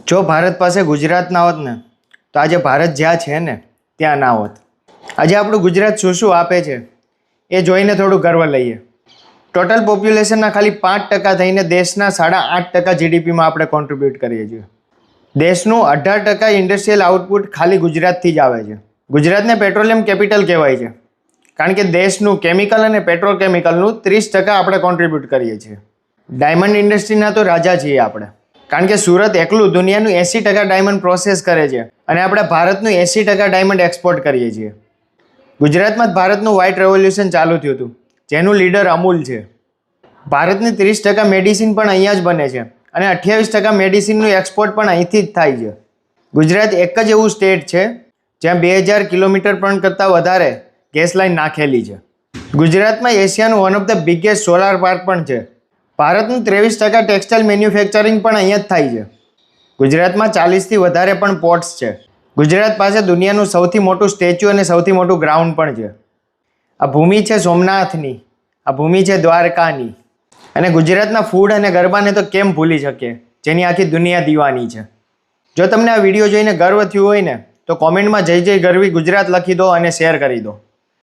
જો ભારત પાસે ગુજરાત ના હોત ને તો આજે ભારત જ્યાં છે ને ત્યાં ના હોત. આજે આપણું ગુજરાત શું શું આપે છે એ જોઈને થોડું ગર્વ લઈએ. ટોટલ પોપ્યુલેશનના ખાલી 5% થઈને દેશના 8.5% જીડીપીમાં આપણે કોન્ટ્રીબ્યુટ કરીએ છીએ. દેશનું 18% ઇન્ડસ્ટ્રીયલ આઉટપુટ ખાલી ગુજરાતથી જ આવે છે. ગુજરાતને પેટ્રોલિયમ કેપિટલ કહેવાય છે કારણ કે દેશનું કેમિકલ અને પેટ્રોકેમિકલનું 30% આપણે કોન્ટ્રીબ્યુટ કરીએ છીએ. ડાયમંડ ઇન્ડસ્ટ્રીના તો રાજા છીએ આપણે, કારણ કે સુરત એકલું દુનિયાનું 80% ડાયમંડ પ્રોસેસ કરે છે અને આપણે ભારતનું 80% ડાયમંડ એક્સપોર્ટ કરીએ છીએ. ગુજરાતમાં જ ભારતનું વ્હાઇટ રેવોલ્યુશન ચાલુ થયું હતું, જેનું લીડર અમૂલ છે. ભારતની 30% મેડિસિન પણ અહીંયા જ બને છે અને 28% મેડિસિનનું એક્સપોર્ટ પણ અહીંથી જ થાય છે. ગુજરાત એક જ એવું સ્ટેટ છે જ્યાં 2000 કિલોમીટર પણ કરતાં વધારે ગેસ લાઇન નાખેલી છે. ગુજરાતમાં એશિયાનું one of the biggest solar park પણ છે. ભારતનું 23% ટેક્સટાઇલ મેન્યુફેક્ચરિંગ પણ અહીંયા જ થાય છે. ગુજરાતમાં 40થી વધારે પણ પોર્ટ્સ છે. ગુજરાત પાસે દુનિયાનું સૌથી મોટું સ્ટેચ્યુ અને સૌથી મોટું ગ્રાઉન્ડ પણ છે. આ ભૂમિ છે સોમનાથની, આ ભૂમિ છે દ્વારકાની. અને ગુજરાતના ફૂડ અને ગરબાને તો કેમ ભૂલી શકીએ, જેની આખી દુનિયા દીવાની છે. જો તમને આ વિડીયો જોઈને ગર્વ થયું હોય ને તો કોમેન્ટમાં જય જય ગરવી ગુજરાત લખી દો અને શેર કરી દો.